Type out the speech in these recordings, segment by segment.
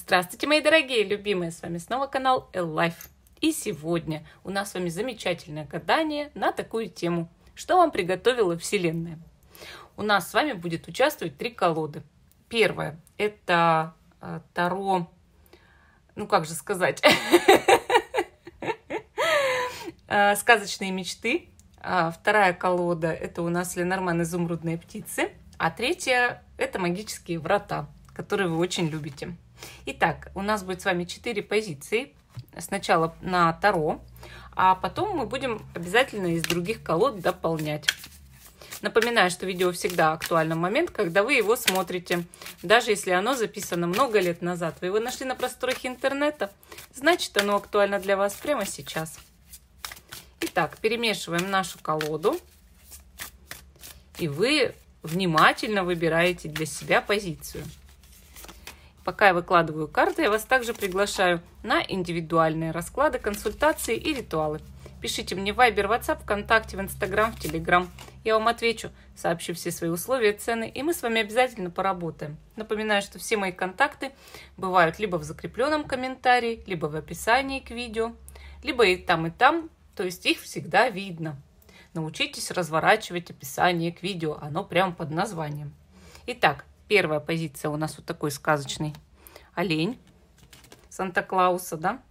Здравствуйте, мои дорогие, любимые! С вами снова канал Life. И сегодня у нас с вами замечательное гадание на такую тему. Что вам приготовила Вселенная? У нас с вами будет участвовать 3 колоды. Первая – это Таро, ну как же сказать, сказочные мечты. Вторая колода – это у нас Ленорман изумрудные птицы. А третья – это магические врата, которые вы очень любите. Итак, у нас будет с вами 4 позиции. Сначала на Таро, а потом мы будем обязательно из других колод дополнять. Напоминаю, что видео всегда актуально в момент, когда вы его смотрите. Даже если оно записано много лет назад, вы его нашли на просторах интернета, значит, оно актуально для вас прямо сейчас. Итак, перемешиваем нашу колоду, и вы внимательно выбираете для себя позицию. Пока я выкладываю карты, я вас также приглашаю на индивидуальные расклады, консультации и ритуалы. Пишите мне в Viber, WhatsApp, ВКонтакте, в Instagram, в Telegram. Я вам отвечу, сообщу все свои условия, цены, и мы с вами обязательно поработаем. Напоминаю, что все мои контакты бывают либо в закрепленном комментарии, либо в описании к видео, либо и там, то есть их всегда видно. Научитесь разворачивать описание к видео, оно прямо под названием. Итак, первая позиция у нас вот такой сказочный олень Санта-Клауса, да?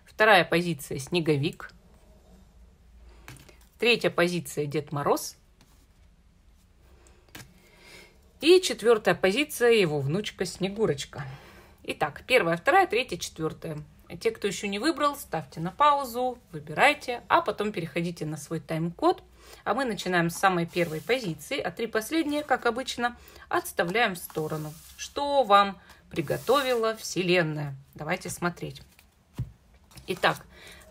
Вторая позиция снеговик. Третья позиция Дед Мороз. И четвертая позиция его внучка Снегурочка. Итак, первая, вторая, третья, четвертая. Те, кто еще не выбрал, ставьте на паузу, выбирайте, а потом переходите на свой тайм-код. А мы начинаем с самой первой позиции, а 3 последние, как обычно, отставляем в сторону. Что вам приготовила Вселенная? Давайте смотреть. Итак,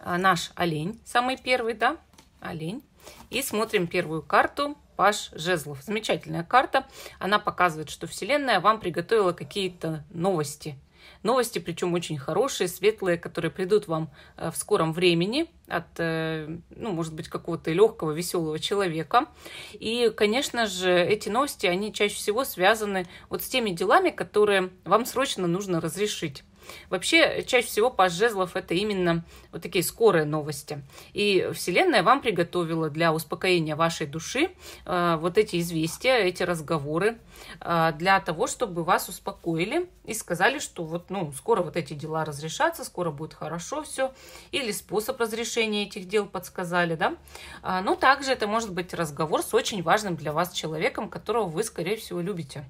наш олень, самый первый, да, олень. И смотрим первую карту, Паж жезлов. Замечательная карта. Она показывает, что Вселенная вам приготовила какие-то новости. Новости, причем очень хорошие, светлые, которые придут вам в скором времени от, ну, может быть, какого-то легкого, веселого человека. И, конечно же, эти новости, они чаще всего связаны вот с теми делами, которые вам срочно нужно разрешить. Вообще, чаще всего Паж жезлов – это именно вот такие скорые новости. И Вселенная вам приготовила для успокоения вашей души вот эти известия, эти разговоры, для того, чтобы вас успокоили и сказали, что вот, ну, скоро вот эти дела разрешатся, скоро будет хорошо все, или способ разрешения этих дел подсказали, да. Но также это может быть разговор с очень важным для вас человеком, которого вы, скорее всего, любите.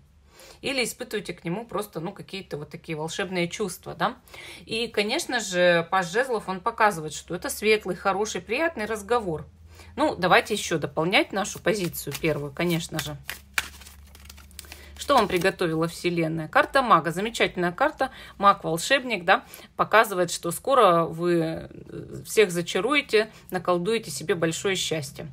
Или испытываете к нему просто, ну, какие-то вот такие волшебные чувства, да. И, конечно же, Паж жезлов, он показывает, что это светлый, хороший, приятный разговор. Ну, давайте еще дополнять нашу позицию первую, конечно же. Что вам приготовила Вселенная? Карта мага. Замечательная карта. Маг-волшебник, да, показывает, что скоро вы всех зачаруете, наколдуете себе большое счастье.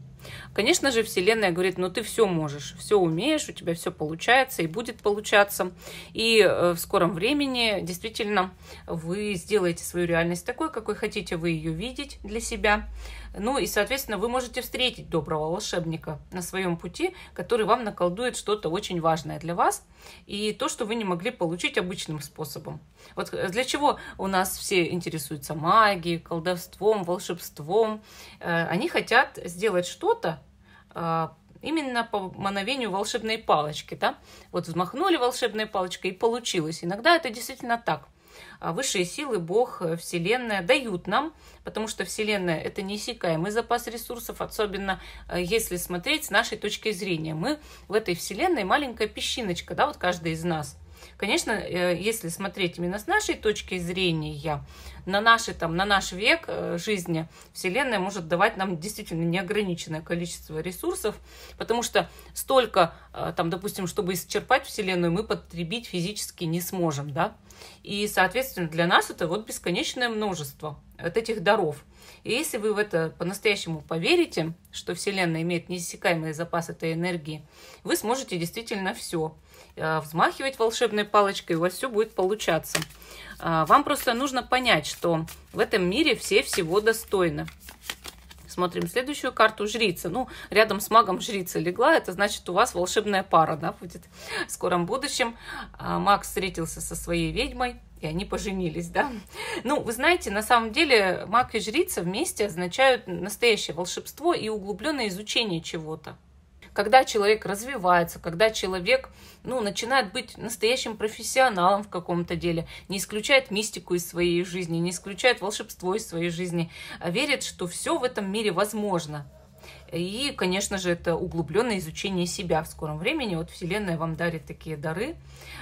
Конечно же, Вселенная говорит, ну ты все можешь, все умеешь, у тебя все получается и будет получаться. И в скором времени действительно вы сделаете свою реальность такой, какой хотите вы ее видеть для себя. Ну и, соответственно, вы можете встретить доброго волшебника на своем пути, который вам наколдует что-то очень важное для вас и то, что вы не могли получить обычным способом. Вот для чего у нас все интересуются магией, колдовством, волшебством. Они хотят сделать что-то именно по мановению волшебной палочки, да? Вот взмахнули волшебной палочкой и получилось. Иногда это действительно так. Высшие силы, Бог, Вселенная дают нам, потому что Вселенная – это неиссякаемый запас ресурсов, особенно если смотреть с нашей точки зрения. Мы в этой Вселенной маленькая песчиночка, да, вот каждый из нас. Конечно, если смотреть именно с нашей точки зрения, на наш век жизни Вселенная может давать нам действительно неограниченное количество ресурсов, потому что столько, там, допустим, чтобы исчерпать Вселенную, мы потребить физически не сможем, да. И, соответственно, для нас это вот бесконечное множество от этих даров. И если вы в это по-настоящему поверите, что Вселенная имеет неиссякаемый запас этой энергии, вы сможете действительно все взмахивать волшебной палочкой, у вас все будет получаться. Вам просто нужно понять, что в этом мире все всего достойны. Смотрим следующую карту. Жрица. Ну, рядом с магом жрица легла. Это значит, у вас волшебная пара, да, будет в скором будущем. Маг встретился со своей ведьмой, и они поженились, да. Ну, вы знаете, на самом деле маг и жрица вместе означают настоящее волшебство и углубленное изучение чего-то. Когда человек развивается, когда человек, ну, начинает быть настоящим профессионалом в каком-то деле, не исключает мистику из своей жизни, не исключает волшебство из своей жизни, а верит, что все в этом мире возможно. И, конечно же, это углубленное изучение себя в скором времени. Вот Вселенная вам дарит такие дары.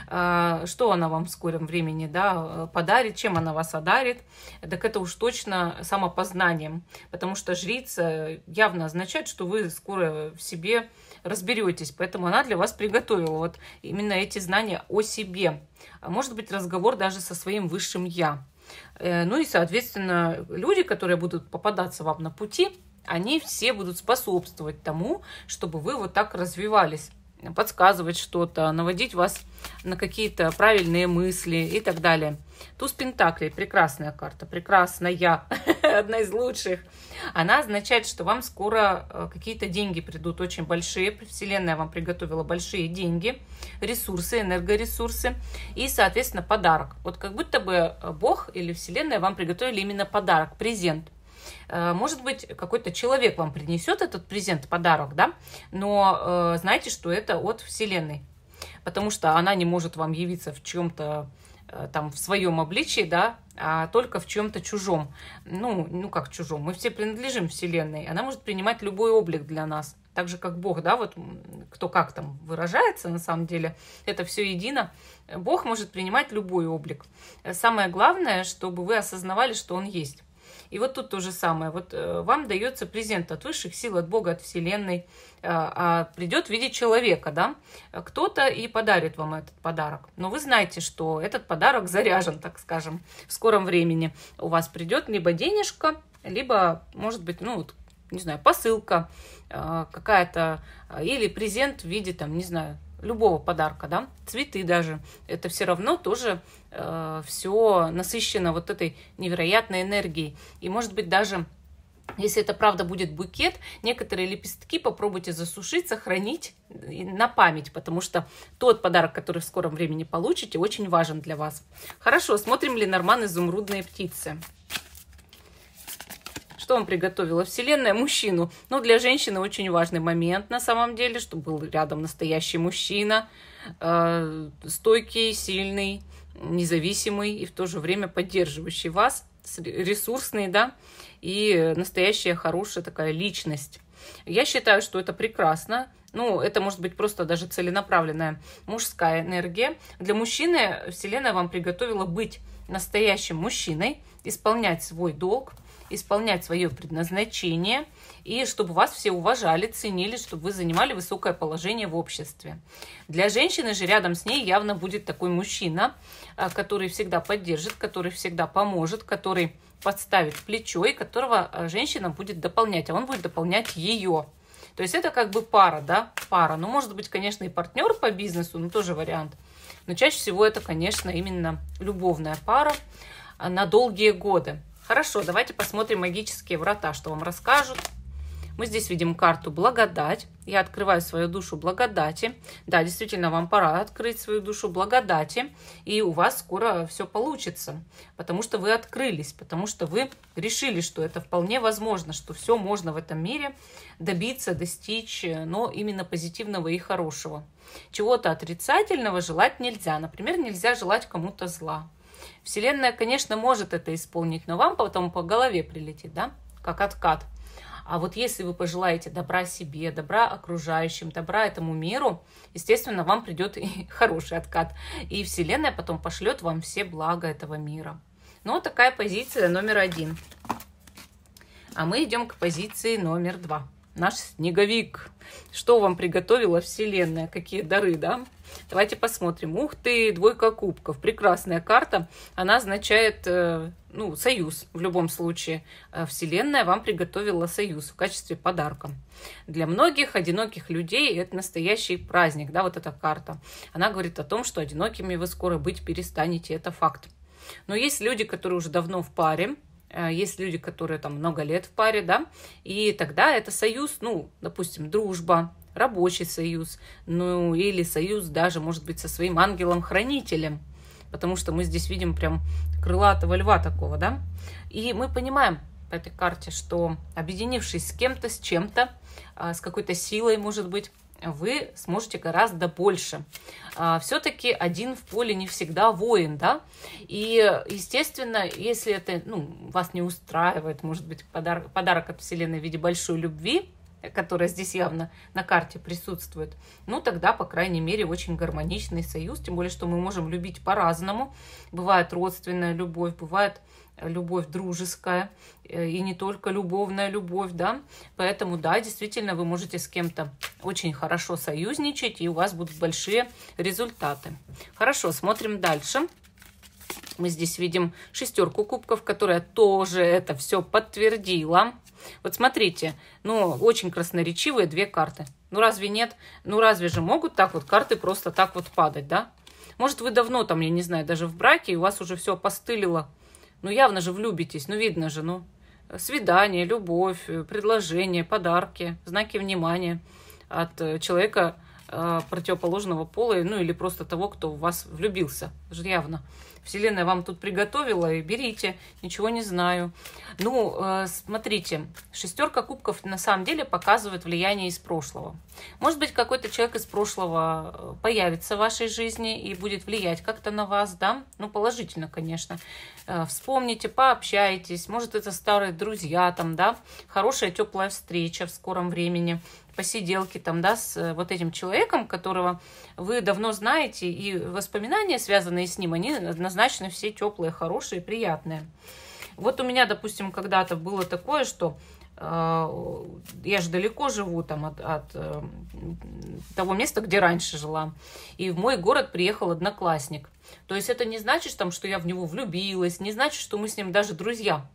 Что она вам в скором времени, да, подарит, чем она вас одарит? Так это уж точно самопознанием. Потому что жрица явно означает, что вы скоро в себе разберетесь. Поэтому она для вас приготовила вот именно эти знания о себе. Может быть, разговор даже со своим высшим «я». Ну и, соответственно, люди, которые будут попадаться вам на пути, они все будут способствовать тому, чтобы вы вот так развивались, подсказывать что-то, наводить вас на какие-то правильные мысли и так далее. Туз Пентаклей, прекрасная карта, прекрасная, одна из лучших. Она означает, что вам скоро какие-то деньги придут очень большие. Вселенная вам приготовила большие деньги, ресурсы, энергоресурсы и, соответственно, подарок. Вот как будто бы Бог или Вселенная вам приготовили именно подарок, презент. Может быть, какой-то человек вам принесет этот презент, подарок, да, но знайте, что это от Вселенной, потому что она не может вам явиться в чем-то там в своем обличии, да, а только в чем-то чужом. Ну как чужом, мы все принадлежим Вселенной, она может принимать любой облик для нас, так же, как Бог, да, вот кто как там выражается, на самом деле, это все едино. Бог может принимать любой облик. Самое главное, чтобы вы осознавали, что Он есть. И вот тут то же самое. Вот вам дается презент от высших сил, от Бога, от Вселенной, а придет в виде человека, да? Кто-то и подарит вам этот подарок. Но вы знаете, что этот подарок заряжен, так скажем, в скором времени. У вас придет либо денежка, либо, может быть, ну, не знаю, посылка какая-то, или презент в виде, там, не знаю, любого подарка, да, цветы даже, это все равно тоже все насыщено вот этой невероятной энергией. И, может быть, даже если это правда будет букет, некоторые лепестки попробуйте засушить, сохранить на память, потому что тот подарок, который в скором времени получите, очень важен для вас. Хорошо, смотрим Ленорман «Изумрудные птицы». Что вам приготовила Вселенная? Мужчину. Но для женщины очень важный момент на самом деле, чтобы был рядом настоящий мужчина, стойкий, сильный, независимый и в то же время поддерживающий вас, ресурсный, да, и настоящая хорошая такая личность. Я считаю, что это прекрасно. Ну, это может быть просто даже целенаправленная мужская энергия. Для мужчины Вселенная вам приготовила быть настоящим мужчиной, исполнять свой долг, исполнять свое предназначение, и чтобы вас все уважали, ценили, чтобы вы занимали высокое положение в обществе. Для женщины же рядом с ней явно будет такой мужчина, который всегда поддержит, который всегда поможет, который подставит плечо, и которого женщина будет дополнять, а он будет дополнять ее. То есть это как бы пара, да, пара. Ну, может быть, конечно, и партнер по бизнесу, но тоже вариант. Но чаще всего это, конечно, именно любовная пара на долгие годы. Хорошо, давайте посмотрим магические врата, что вам расскажут. Мы здесь видим карту «Благодать». Я открываю свою душу благодати. Да, действительно, вам пора открыть свою душу благодати, и у вас скоро все получится, потому что вы открылись, потому что вы решили, что это вполне возможно, что все можно в этом мире добиться, достичь, но именно позитивного и хорошего. Чего-то отрицательного желать нельзя. Например, нельзя желать кому-то зла. Вселенная, конечно, может это исполнить, но вам потом по голове прилетит, да, как откат. А вот если вы пожелаете добра себе, добра окружающим, добра этому миру, естественно, вам придет и хороший откат. И Вселенная потом пошлет вам все блага этого мира. Ну, вот такая позиция номер 1. А мы идем к позиции номер 2. Наш снеговик. Что вам приготовила Вселенная? Какие дары, да? Давайте посмотрим. Ух ты, двойка кубков. Прекрасная карта. Она означает, ну, союз в любом случае. Вселенная вам приготовила союз в качестве подарка. Для многих одиноких людей это настоящий праздник, да, вот эта карта. Она говорит о том, что одинокими вы скоро быть перестанете. Это факт. Но есть люди, которые уже давно в паре, Есть люди, которые там много лет в паре, да, и тогда это союз, ну, допустим, дружба, рабочий союз, ну, или союз даже, может быть, со своим ангелом-хранителем, потому что мы здесь видим прям крылатого льва такого, да, и мы понимаем по этой карте, что объединившись с кем-то, с чем-то, с какой-то силой, может быть, вы сможете гораздо больше. Все-таки один в поле не всегда воин, да, и, естественно, если это, ну, вас не устраивает, может быть, подарок от Вселенной в виде большой любви, которая здесь явно на карте присутствует, ну, тогда, по крайней мере, очень гармоничный союз, тем более, что мы можем любить по-разному. Бывает родственная любовь, бывает любовь дружеская, и не только любовная любовь, да, поэтому, да, действительно, вы можете с кем-то очень хорошо союзничать, и у вас будут большие результаты. Хорошо, смотрим дальше. Мы здесь видим шестерку кубков, которая тоже это все подтвердила. Вот смотрите, ну, очень красноречивые две карты. Ну, разве нет? Ну, разве же могут так вот карты просто так вот падать, да? Может, вы давно там, я не знаю, даже в браке, и у вас уже все опостылило. Ну, явно же влюбитесь, ну, видно же, ну. Свидание, любовь, предложения, подарки, знаки внимания от человека противоположного пола, ну, или просто того, кто в вас влюбился. Это же явно. Вселенная вам тут приготовила, и берите, ничего не знаю. Ну, смотрите, шестерка кубков на самом деле показывает влияние из прошлого. Может быть, какой-то человек из прошлого появится в вашей жизни и будет влиять как-то на вас, да? Ну, положительно, конечно. Вспомните, пообщайтесь, может, это старые друзья, там, да? Хорошая, теплая встреча в скором времени. Посиделки там, да, с вот этим человеком, которого вы давно знаете, и воспоминания, связанные с ним, они однозначно все теплые, хорошие, приятные. Вот у меня, допустим, когда-то было такое, что я же далеко живу там от того места, где раньше жила, и в мой город приехал одноклассник. То есть это не значит, там, что я в него влюбилась, не значит, что мы с ним даже друзья.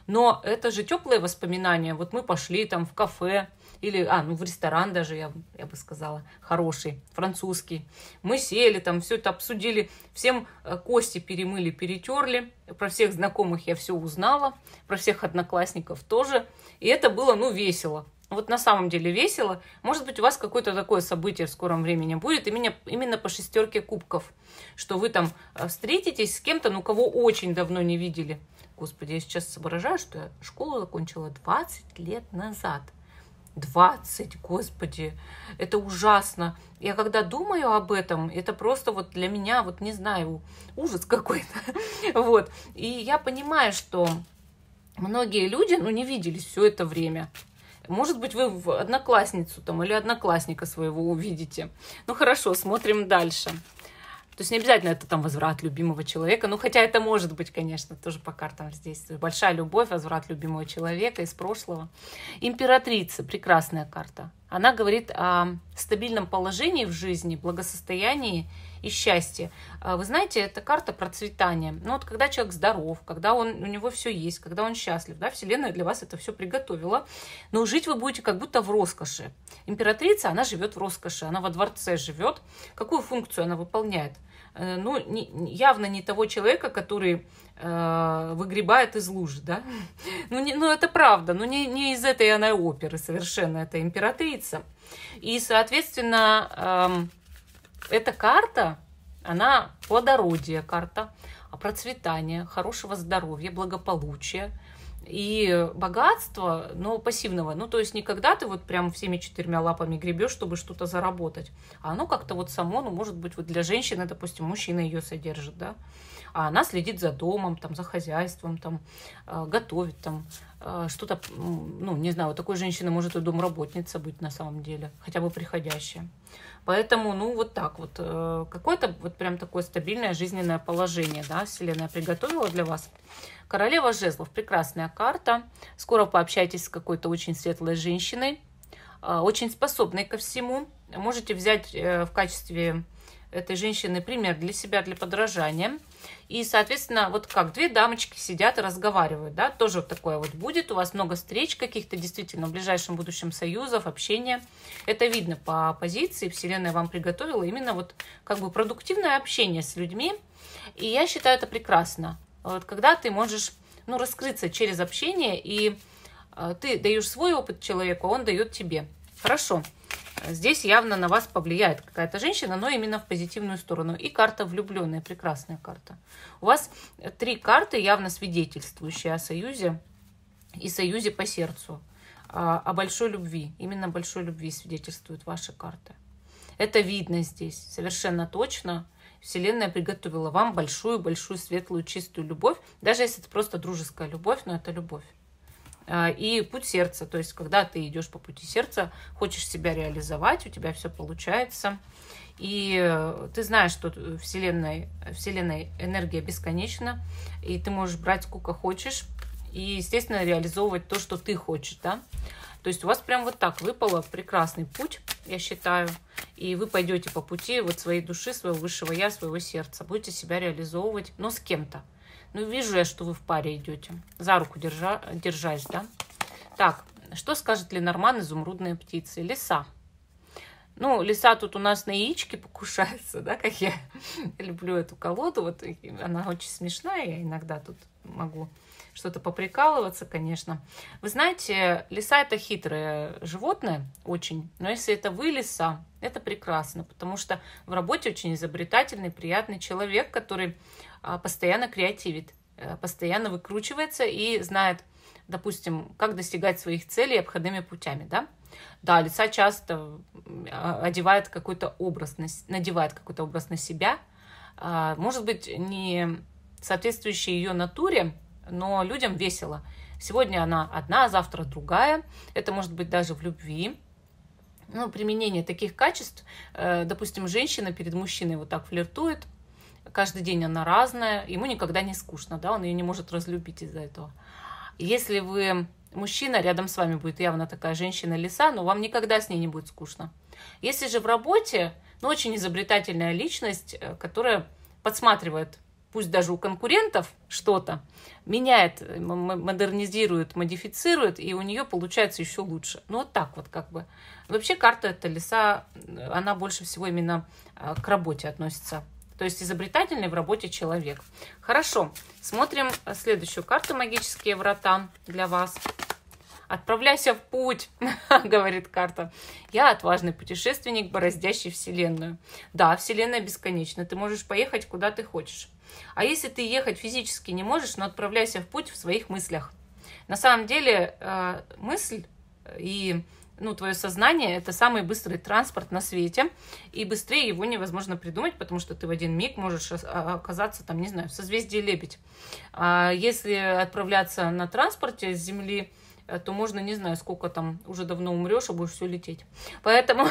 Но это же теплые воспоминания. Вот мы пошли там в кафе, или, ну, в ресторан даже, я бы сказала, хороший, французский. Мы сели там, все это обсудили, всем кости перемыли, перетерли. Про всех знакомых я все узнала, про всех одноклассников тоже. И это было, ну, весело. Вот на самом деле весело. Может быть, у вас какое-то такое событие в скором времени будет, именно по шестерке кубков, что вы там встретитесь с кем-то, ну, кого очень давно не видели. Господи, я сейчас соображаю, что я школу закончила 20 лет назад. 20, господи, это ужасно. Я когда думаю об этом, это просто вот для меня, вот не знаю, ужас какой-то. Вот. И я понимаю, что многие люди, ну, не виделись все это время. Может быть, вы одноклассницу там или одноклассника своего увидите. Ну, хорошо, смотрим дальше. То есть не обязательно это там возврат любимого человека, ну хотя это может быть, конечно, тоже по картам здесь. Большая любовь, возврат любимого человека из прошлого. Императрица, прекрасная карта. Она говорит о стабильном положении в жизни, благосостоянии и счастье. Вы знаете, это карта процветания. Ну вот когда человек здоров, когда у него все есть, когда он счастлив, да, Вселенная для вас это все приготовила, но жить вы будете как будто в роскоши. Императрица, она живет в роскоши, она во дворце живет. Какую функцию она выполняет? Ну, явно не того человека, который выгребает из лужи, да? Ну, это правда, но не из этой она оперы совершенно, это императрица. И, соответственно, эта карта, она плодородие карта, процветания, хорошего здоровья, благополучия и богатства, но пассивного. Ну, то есть не когда ты вот прям всеми четырьмя лапами гребешь, чтобы что-то заработать, а оно как-то вот само, ну, может быть, вот для женщины, допустим, мужчина ее содержит, да, а она следит за домом, там, за хозяйством, там, готовит, там, что-то, ну, не знаю, у такой женщины может и домработница быть на самом деле, хотя бы приходящая. Поэтому, ну, вот так вот, какое-то вот прям такое стабильное жизненное положение, да, Вселенная приготовила для вас. Королева жезлов, прекрасная карта. Скоро пообщайтесь с какой-то очень светлой женщиной, очень способной ко всему. Можете взять в качестве этой женщины пример для себя, для подражания. И, соответственно, вот как две дамочки сидят и разговаривают, да, тоже вот такое вот будет. У вас много встреч каких-то действительно в ближайшем будущем союзов, общения. Это видно по позиции. Вселенная вам приготовила именно вот как бы продуктивное общение с людьми. И я считаю это прекрасно. Вот когда ты можешь ну, раскрыться через общение, и ты даешь свой опыт человеку, а он дает тебе. Хорошо. Здесь явно на вас повлияет какая-то женщина, но именно в позитивную сторону. И карта влюбленная, прекрасная карта. У вас 3 карты, явно свидетельствующие о союзе и союзе по сердцу, о большой любви. Именно о большой любви свидетельствуют ваши карты. Это видно здесь совершенно точно. Вселенная приготовила вам большую-большую, светлую, чистую любовь. Даже если это просто дружеская любовь, но это любовь. И путь сердца, то есть когда ты идешь по пути сердца, хочешь себя реализовать, у тебя все получается. И ты знаешь, что Вселенной энергия бесконечна, и ты можешь брать сколько хочешь, и, естественно, реализовывать то, что ты хочешь, да. То есть у вас прям вот так выпало прекрасный путь, я считаю, и вы пойдете по пути вот своей души, своего высшего я, своего сердца, будете себя реализовывать, но с кем-то. Ну, вижу я, что вы в паре идете, за руку держась, да. Так, что скажет Ленорман, изумрудные птицы? Лиса. Ну, лиса тут у нас на яички покушается, да, как я люблю эту колоду. Вот она очень смешная, я иногда тут могу что-то поприкалываться, конечно. Вы знаете, лиса — это хитрое животное очень, но если это вы лиса, это прекрасно, потому что в работе очень изобретательный, приятный человек, который постоянно креативит, постоянно выкручивается и знает, допустим, как достигать своих целей обходными путями, да? Да, лиса часто одевает какой-то образ, надевает какой-то образ на себя, может быть, не соответствующий ее натуре, но людям весело. Сегодня она одна, завтра другая. Это может быть даже в любви. Ну, применение таких качеств, допустим, женщина перед мужчиной вот так флиртует, каждый день она разная, ему никогда не скучно, да, он ее не может разлюбить из-за этого. Если вы мужчина, рядом с вами будет явно такая женщина-лиса, но вам никогда с ней не будет скучно. Если же в работе, ну, очень изобретательная личность, которая подсматривает, пусть даже у конкурентов что-то, меняет, модернизирует, модифицирует, и у нее получается еще лучше. Ну, вот так вот как бы. Вообще карта эта лиса, она больше всего именно к работе относится. То есть изобретательный в работе человек. Хорошо, смотрим следующую карту «Магические врата» для вас. «Отправляйся в путь», говорит карта. «Я отважный путешественник, бороздящий Вселенную». Да, Вселенная бесконечна, ты можешь поехать куда ты хочешь. А если ты ехать физически не можешь, но отправляйся в путь в своих мыслях. На самом деле мысль и твое сознание — это самый быстрый транспорт на свете, и быстрее его невозможно придумать, потому что ты в один миг можешь оказаться, там, не знаю, в созвездии Лебедь. А если отправляться на транспорте с Земли, то можно, не знаю, сколько там, уже давно умрешь, а будешь все лететь. Поэтому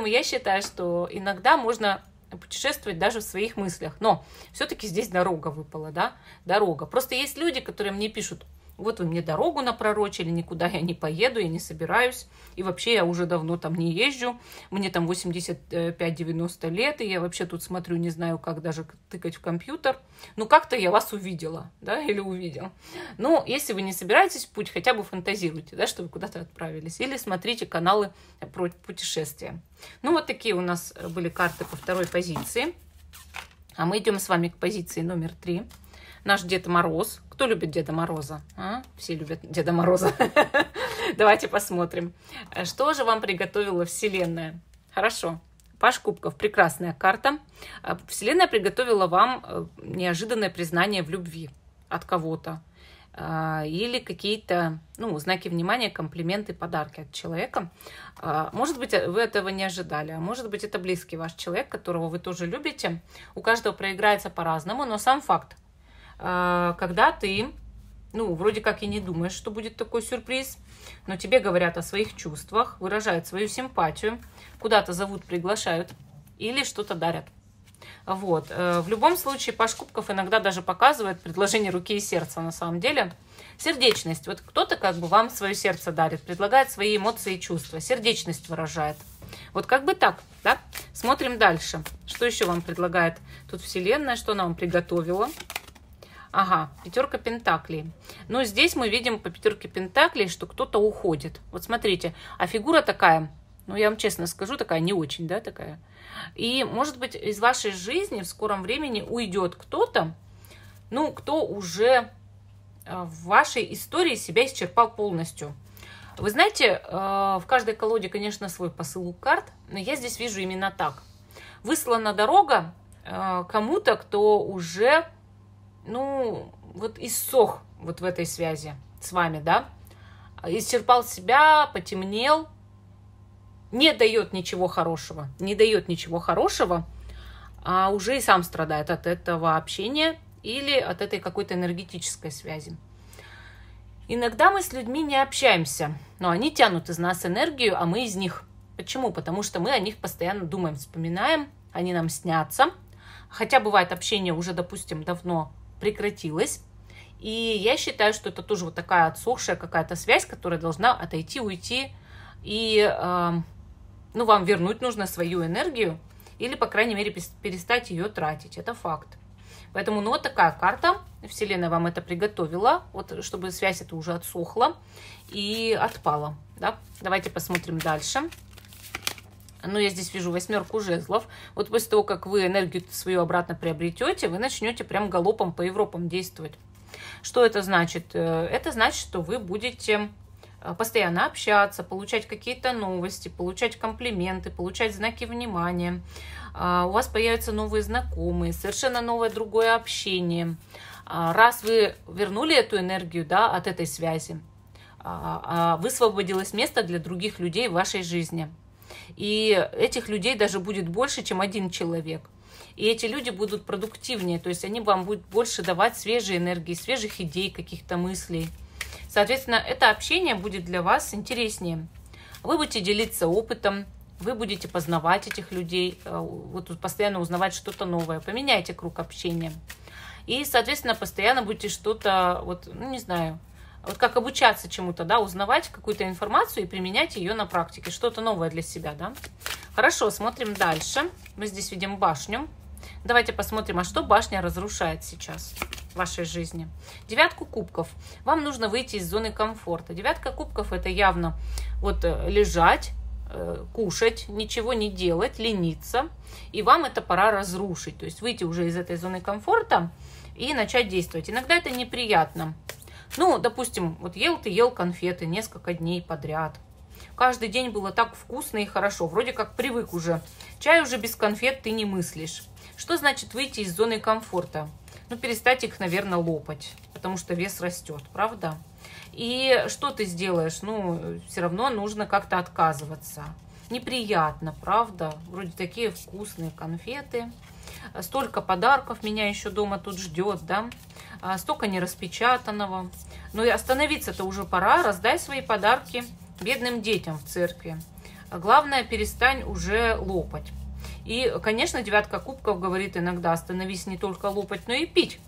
я считаю, что иногда можно путешествовать даже в своих мыслях. Но все-таки здесь дорога выпала, да? Дорога. Просто есть люди, которые мне пишут: вот вы мне дорогу напророчили, никуда я не поеду, я не собираюсь. И вообще я уже давно там не езжу. Мне там 85-90 лет, и я вообще тут смотрю, не знаю, как даже тыкать в компьютер. Ну, как-то я вас увидела, да, или увидел. Ну, если вы не собираетесь в путь, хотя бы фантазируйте, да, что вы куда-то отправились. Или смотрите каналы про путешествия. Ну, вот такие у нас были карты по второй позиции. А мы идем с вами к позиции номер 3. Наш Дед Мороз. Кто любит Деда Мороза? А? Все любят Деда Мороза. Давайте посмотрим. Что же вам приготовила Вселенная? Хорошо. Паж кубков. Прекрасная карта. Вселенная приготовила вам неожиданное признание в любви от кого-то. Или какие-то знаки внимания, комплименты, подарки от человека. Может быть, вы этого не ожидали. А может быть, это близкий ваш человек, которого вы тоже любите. У каждого проиграется по-разному, но сам факт. Когда ты, вроде как и не думаешь, что будет такой сюрприз, но тебе говорят о своих чувствах, выражают свою симпатию, куда-то зовут, приглашают или что-то дарят. Вот. В любом случае, паж кубков иногда даже показывает предложение руки и сердца на самом деле. Сердечность. Вот кто-то как бы вам свое сердце дарит, предлагает свои эмоции и чувства, сердечность выражает. Вот как бы так, да? Смотрим дальше. Что еще вам предлагает тут Вселенная, что она вам приготовила? Ага, 5 пентаклей. Но здесь мы видим по 5 пентаклей, что кто-то уходит. Вот смотрите, а фигура такая, я вам честно скажу, такая не очень, да, такая. И, может быть, из вашей жизни в скором времени уйдет кто-то, ну, кто уже в вашей истории себя исчерпал полностью. Вы знаете, в каждой колоде, конечно, свой посыл карт, но я здесь вижу именно так. Выслана дорога кому-то, кто уже, ну, вот иссох вот в этой связи с вами, да, исчерпал себя, потемнел, не дает ничего хорошего, а уже и сам страдает от этого общения или от этой какой-то энергетической связи. Иногда мы с людьми не общаемся, но они тянут из нас энергию, а мы из них. Почему? Потому что мы о них постоянно думаем, вспоминаем, они нам снятся. Хотя бывает общение уже, допустим, давно прекратилось. И я считаю, что это тоже вот такая отсохшая какая-то связь, которая должна отойти, уйти. И ну, вам вернуть нужно свою энергию или, по крайней мере, перестать ее тратить. Это факт. Поэтому, ну, вот такая карта. Вселенная вам это приготовила, вот, чтобы связь эта уже отсохла и отпала. Да? Давайте посмотрим дальше. Ну, я здесь вижу 8 жезлов. Вот после того, как вы энергию свою обратно приобретете, вы начнете прям галопом по Европам действовать. Что это значит? Это значит, что вы будете постоянно общаться, получать какие-то новости, получать комплименты, получать знаки внимания. У вас появятся новые знакомые, совершенно новое другое общение. Раз вы вернули эту энергию, да, от этой связи, высвободилось место для других людей в вашей жизни. И этих людей даже будет больше, чем один человек. И эти люди будут продуктивнее, то есть они вам будут больше давать свежей энергии, свежих идей, каких-то мыслей. Соответственно, это общение будет для вас интереснее. Вы будете делиться опытом, вы будете познавать этих людей, вот постоянно узнавать что-то новое, поменяйте круг общения. И, соответственно, постоянно будете что-то, вот, ну, не знаю, вот как обучаться чему-то, да, узнавать какую-то информацию и применять ее на практике, что-то новое для себя, да. Хорошо, смотрим дальше. Мы здесь видим башню. Давайте посмотрим, а что башня разрушает сейчас в вашей жизни. 9 кубков. Вам нужно выйти из зоны комфорта. 9 кубков — это явно вот лежать, кушать, ничего не делать, лениться. И вам это пора разрушить. То есть выйти уже из этой зоны комфорта и начать действовать. Иногда это неприятно. Ну, допустим, вот ты ел конфеты несколько дней подряд. Каждый день было так вкусно и хорошо. Вроде как привык уже. Чай уже без конфет ты не мыслишь. Что значит выйти из зоны комфорта? Ну, перестать их, наверное, лопать, потому что вес растет, правда? И что ты сделаешь? Ну, все равно нужно как-то отказываться. Неприятно, правда? Вроде такие вкусные конфеты. Столько подарков меня еще дома тут ждет, да? Столько нераспечатанного. Ну и остановиться-то уже пора. Раздай свои подарки бедным детям в церкви. Главное, перестань уже лопать. И, конечно, 9 кубков говорит иногда: остановись не только лопать, но и пить.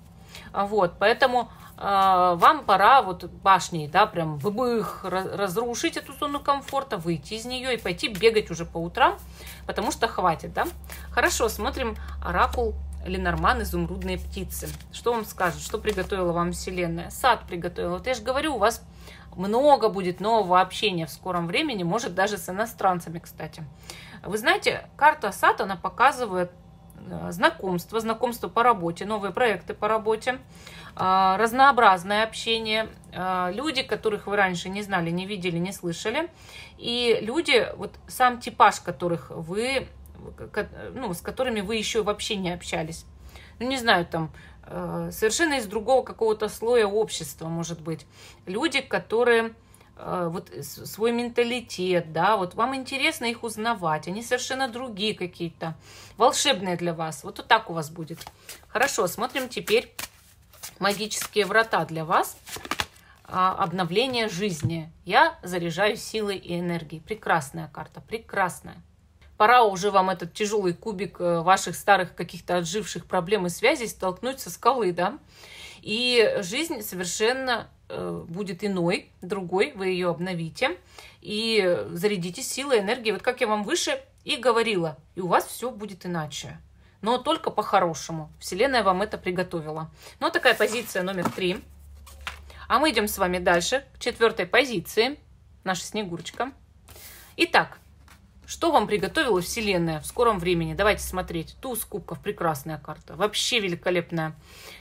Вот, поэтому вам пора вот башней, да, прям разрушить эту зону комфорта, выйти из нее и пойти бегать уже по утрам, потому что хватит, да. Хорошо, смотрим оракул Ленорман, изумрудные птицы. Что вам скажет, что приготовила вам Вселенная? Сад приготовила. Вот я же говорю, у вас много будет нового общения в скором времени, может даже с иностранцами, кстати. Вы знаете, карта сад, она показывает знакомство по работе, новые проекты по работе, разнообразное общение, люди, которых вы раньше не знали, не видели, не слышали, и люди, вот сам типаж которых вы, ну, с которыми вы еще вообще не общались. Ну, не знаю, там, совершенно из другого какого-то слоя общества, может быть. Люди, которые вот свой менталитет, да, вот вам интересно их узнавать, они совершенно другие какие-то, волшебные для вас. Вот так у вас будет. Хорошо, смотрим теперь магические врата для вас. Обновление жизни. Я заряжаю силой и энергией. Прекрасная карта, прекрасная. Пора уже вам этот тяжелый кубик ваших старых каких-то отживших проблем и связей столкнуть со скалы, да, и жизнь совершенно будет иной, другой, вы ее обновите и зарядитесь силой, энергией, вот как я вам выше и говорила, и у вас все будет иначе, но только по-хорошему. Вселенная вам это приготовила. Ну, такая позиция номер 3. А мы идем с вами дальше к 4-й позиции, наша Снегурочка. Итак, Что вам приготовила Вселенная в скором времени? Давайте смотреть. Туз кубков. Прекрасная карта. Вообще великолепная.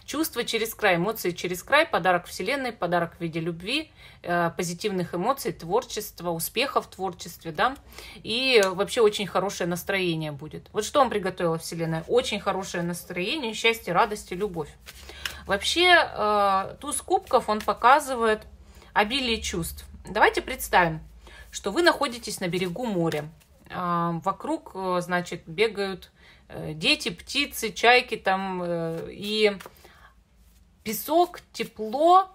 Чувства через край, эмоции через край. Подарок Вселенной, подарок в виде любви, позитивных эмоций, творчества, успеха в творчестве. Да? И вообще очень хорошее настроение будет. Вот что вам приготовила Вселенная? Очень хорошее настроение, счастье, радость и любовь. Вообще туз кубков, он показывает обилие чувств. Давайте представим, что вы находитесь на берегу моря. Вокруг, значит, бегают дети, птицы, чайки там, и песок, тепло,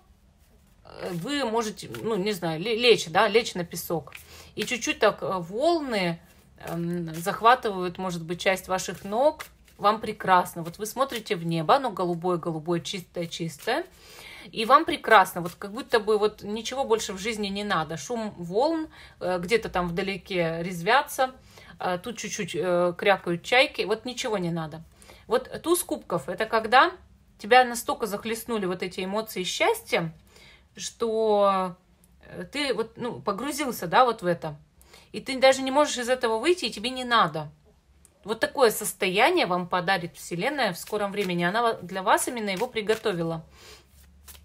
вы можете, ну, не знаю, лечь, да, лечь на песок. И чуть-чуть так волны захватывают, может быть, часть ваших ног. Вам прекрасно. Вот вы смотрите в небо, оно голубое-голубое, чистое-чистое. И вам прекрасно, вот как будто бы вот ничего больше в жизни не надо. Шум волн, где-то там вдалеке резвятся, тут чуть-чуть крякают чайки, вот ничего не надо. Вот туз кубков – это когда тебя настолько захлестнули вот эти эмоции счастья, что ты вот, ну, погрузился, да, вот в это. И ты даже не можешь из этого выйти, и тебе не надо. Вот такое состояние вам подарит Вселенная в скором времени. Она для вас именно его приготовила.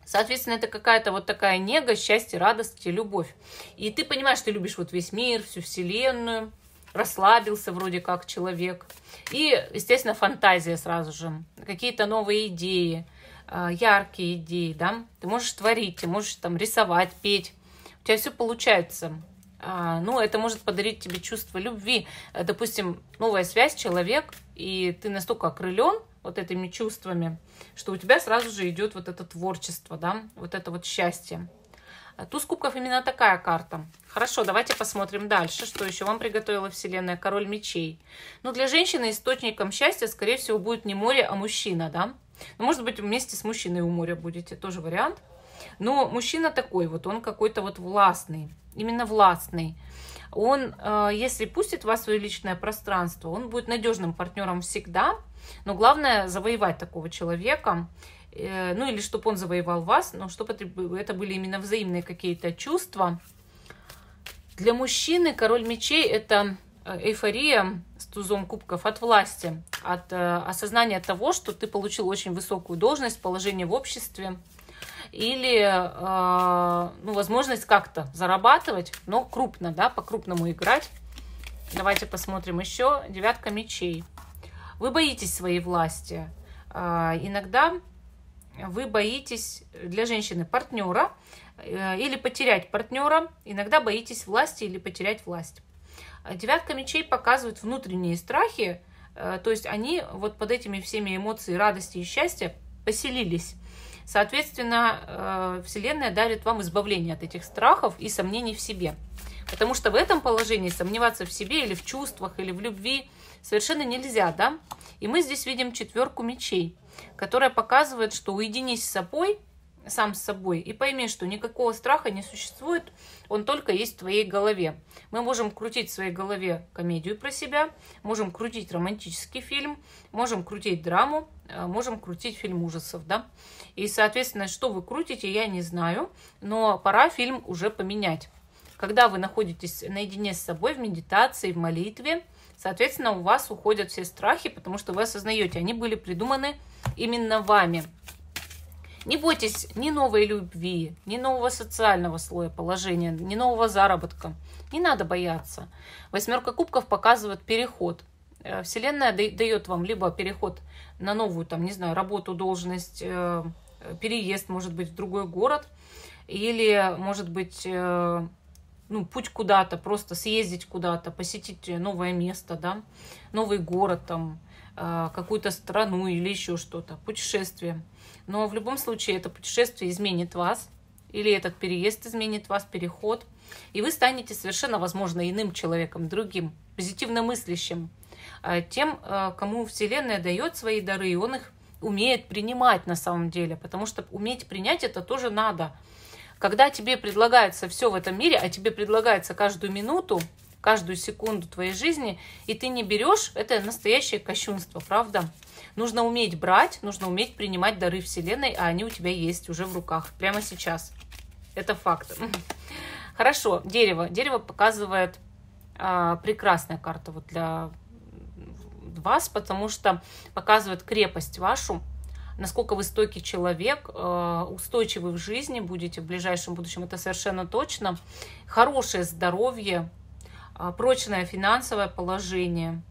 Соответственно, это какая-то вот такая нега, счастье, радость и любовь. И ты понимаешь, ты любишь вот весь мир, всю Вселенную, расслабился вроде как человек. И, естественно, фантазия сразу же, какие-то новые идеи, яркие идеи, да. Ты можешь творить, ты можешь там рисовать, петь. У тебя все получается. Ну, это может подарить тебе чувство любви. Допустим, новая связь, человек, и ты настолько окрылен вот этими чувствами, что у тебя сразу же идет вот это творчество, да, вот это вот счастье. Туз кубков именно такая карта. Хорошо, давайте посмотрим дальше, что еще вам приготовила Вселенная. Король мечей. Ну, для женщины источником счастья, скорее всего, будет не море, а мужчина, да. Ну, может быть, вместе с мужчиной у моря будете, тоже вариант. Но мужчина такой вот, он какой-то вот властный, именно властный. Он, если пустит вас в свое личное пространство, он будет надежным партнером всегда. Но главное завоевать такого человека, ну или чтобы он завоевал вас, но чтобы это были именно взаимные какие-то чувства. Для мужчины король мечей – это эйфория с тузом кубков от власти, от осознания того, что ты получил очень высокую должность, положение в обществе, или ну, возможность как-то зарабатывать, но крупно, да, по-крупному играть. Давайте посмотрим еще. Девятка мечей. Вы боитесь своей власти. Иногда вы боитесь для женщины партнера или потерять партнера. Иногда боитесь власти или потерять власть. Девятка мечей показывает внутренние страхи. То есть они вот под этими всеми эмоциями радости и счастья поселились. Соответственно, Вселенная дарит вам избавление от этих страхов и сомнений в себе. Потому что в этом положении сомневаться в себе или в чувствах, или в любви совершенно нельзя, да? И мы здесь видим четверку мечей, которая показывает, что уединись с собой, сам с собой, и пойми, что никакого страха не существует, он только есть в твоей голове. Мы можем крутить в своей голове комедию про себя, можем крутить романтический фильм, можем крутить драму, можем крутить фильм ужасов, да? И, соответственно, что вы крутите, я не знаю, но пора фильм уже поменять. Когда вы находитесь наедине с собой в медитации, в молитве, соответственно, у вас уходят все страхи, потому что вы осознаете, они были придуманы именно вами. Не бойтесь ни новой любви, ни нового социального слоя положения, ни нового заработка. Не надо бояться. Восьмерка кубков показывает переход. Вселенная дает вам либо переход на новую, там, не знаю, работу, должность, переезд, может быть, в другой город, или, может быть, ну, путь куда-то, просто съездить куда-то, посетить новое место, да, новый город, там, какую-то страну или еще что-то, путешествие. Но в любом случае это путешествие изменит вас, или этот переезд изменит вас, переход, и вы станете совершенно, возможно, иным человеком, другим, позитивно мыслящим, тем, кому Вселенная дает свои дары, и он их умеет принимать на самом деле, потому что уметь принять это тоже надо. Когда тебе предлагается все в этом мире, а тебе предлагается каждую минуту, каждую секунду твоей жизни, и ты не берешь, это настоящее кощунство, правда? Нужно уметь брать, нужно уметь принимать дары Вселенной, а они у тебя есть уже в руках, прямо сейчас. Это факт. Хорошо, дерево. Дерево показывает прекрасная карта вот для вас, потому что показывает крепость вашу, насколько вы стойкий человек, устойчивый в жизни будете в ближайшем будущем, это совершенно точно. Хорошее здоровье, прочное финансовое положение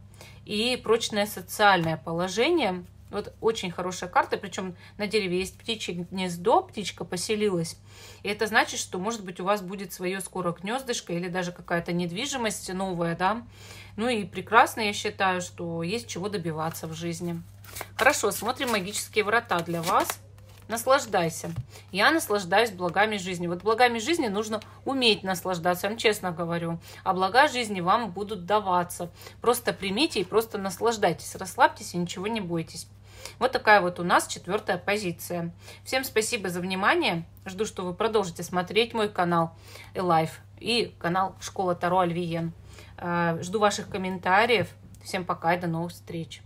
и прочное социальное положение. Вот очень хорошая карта, причем на дереве есть птичье гнездо, птичка поселилась. И это значит, что, может быть, у вас будет свое скоро гнездышко или даже какая-то недвижимость новая, да. Ну и прекрасно, я считаю, что есть чего добиваться в жизни. Хорошо, смотрим магические врата для вас. Наслаждайся. Я наслаждаюсь благами жизни. Вот благами жизни нужно уметь наслаждаться, я вам честно говорю. А блага жизни вам будут даваться. Просто примите и просто наслаждайтесь. Расслабьтесь и ничего не бойтесь. Вот такая вот у нас 4-я позиция. Всем спасибо за внимание. Жду, что вы продолжите смотреть мой канал Life и канал Школа Таро Альвиен. Жду ваших комментариев. Всем пока и до новых встреч.